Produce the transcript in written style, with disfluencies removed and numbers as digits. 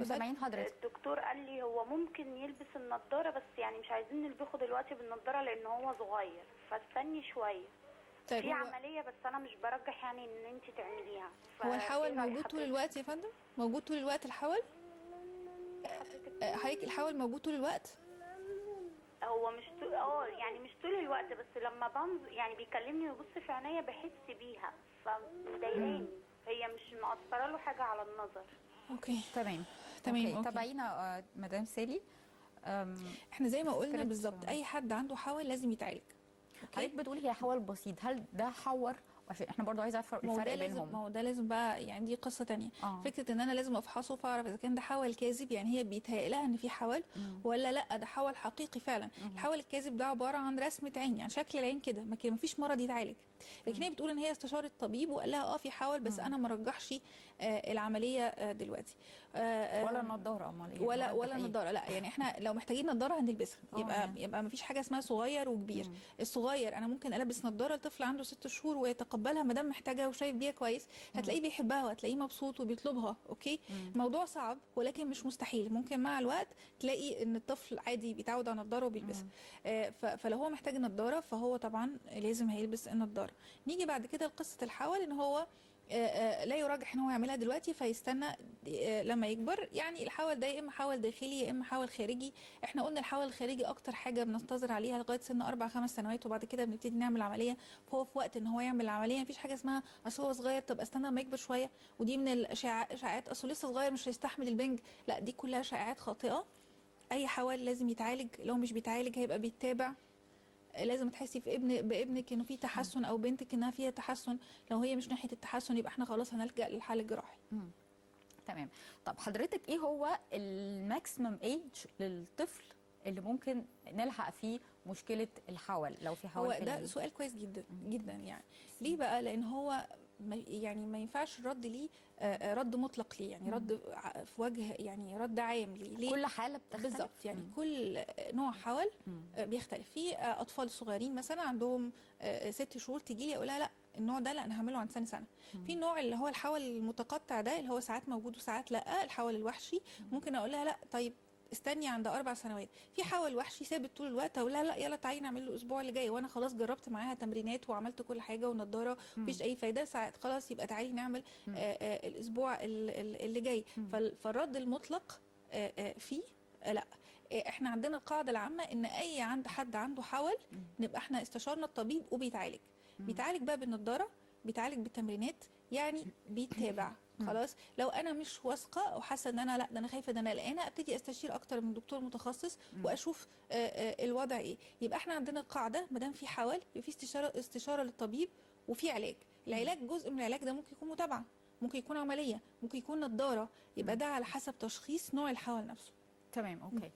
سامعين حضرتك. الدكتور قال لي هو ممكن يلبس النضاره، بس يعني مش عايزين نلبسه دلوقتي بالنضاره لان هو صغير، فاستني شويه. طيب في عمليه بس انا مش برجح يعني ان انت تعمليها. هو الحول موجود طول الوقت يا فندم؟ موجود طول الوقت الحول؟ حضرتك الحول موجود طول الوقت؟ هو مش يعني مش طول الوقت، بس لما يعني بيكلمني ويبص في عينيا بحس بيها فمضايقاني. هي مش مأثره له حاجه على النظر. اوكي تمام. تمام. تابعينا مدام سالي. احنا زي ما قلنا بالظبط اي حد عنده حول لازم يتعالج. حضرتك بتقولي هي حول بسيط، هل ده حور؟ عشان احنا برضو عايزه اعرف الفرق بينهم. ما هو ده لازم بقى، يعني دي قصه تانية. فكره ان انا لازم افحصه فاعرف اذا كان ده حول كاذب، يعني هي بيتهيأ لها ان في حول ولا لا ده حول حقيقي فعلا. الحول الكاذب ده عباره عن رسمه عين، يعني شكل العين كده، ما فيش مرض يتعالج. لكن هي بتقول ان هي استشارت طبيب وقال لها في حول، بس انا ما رجحش العمليه دلوقتي. ولا النضاره امال ايه؟ ولا نضاره، لا يعني احنا لو محتاجين نضاره هنلبسها. يبقى ما فيش حاجه اسمها صغير وكبير. الصغير انا ممكن البس نضاره لطفل عنده 6 شهور ويتقبلها ما دام محتاجها وشايف بيها كويس، هتلاقيه بيحبها وهتلاقيه مبسوط وبيطلبها. اوكي. الموضوع صعب ولكن مش مستحيل، ممكن مع الوقت تلاقي ان الطفل عادي بيتعود على النضاره وبيلبسها. فلو هو محتاج النضاره فهو طبعا لازم هيلبس النضاره. نيجي بعد كده لقصه الحول، ان هو لا يرجح ان هو يعملها دلوقتي، فيستنى لما يكبر. يعني الحول ده يا اما حول داخلي يا اما حول خارجي. احنا قلنا الحول الخارجي اكتر حاجه بننتظر عليها لغايه سن 4-5 سنوات، وبعد كده بنبتدي نعمل عمليه. فهو في وقت ان هو يعمل العمليه مفيش حاجه اسمها اصل هو صغير طب استنى لما يكبر شويه، ودي من الاشاعات اصل لسه صغير مش هيستحمل البنج. لا دي كلها شائعات خاطئه. اي حول لازم يتعالج، لو مش بيتعالج هيبقى بيتابع. لازم تحسي في بابنك انه في تحسن او بنتك انها فيها تحسن. لو هي مش ناحيه التحسن يبقى احنا خلاص هنلجأ للحل الجراحي. تمام. طب حضرتك ايه هو الماكسيمم ايج للطفل اللي ممكن نلحق فيه مشكله الحول لو في حول؟ هو ده سؤال كويس جدا جدا. يعني ليه بقى؟ لان هو يعني ما ينفعش الرد ليه رد مطلق ليه، يعني رد في وجه، يعني رد عام ليه. كل حاله بتختلف بالظبط. يعني كل نوع حول بيختلف. في اطفال صغيرين مثلا عندهم 6 شهور تيجي لي اقول لها لا النوع ده لا انا هعمله عند سنه. في النوع اللي هو الحول المتقطع ده اللي هو ساعات موجود وساعات لا، الحول الوحشي ممكن اقول لها لا طيب استني عند 4 سنوات. في حول وحشي ثابت طول الوقت اقول لها لا يلا تعالي نعمل له الاسبوع اللي جاي، وانا خلاص جربت معاها تمرينات وعملت كل حاجه ونضاره مفيش اي فايده. ساعات خلاص يبقى تعالي نعمل الاسبوع اللي جاي. فالرد المطلق فيه لا. احنا عندنا القاعده العامه ان اي حد عنده حول نبقى احنا استشارنا الطبيب وبيتعالج. بيتعالج بقى بالنضاره، بيتعالج بالتمرينات، يعني بيتابع. خلاص لو انا مش واثقه او حاسه ان انا لا ده انا خايفه ده انا قلقانه ابتدي استشير اكتر من دكتور متخصص واشوف الوضع ايه. يبقى احنا عندنا القاعده ما دام في حول يبقى في استشاره للطبيب وفي علاج. العلاج جزء من العلاج ده ممكن يكون متابعه، ممكن يكون عمليه، ممكن يكون نضاره. يبقى ده على حسب تشخيص نوع الحول نفسه. تمام. اوكي.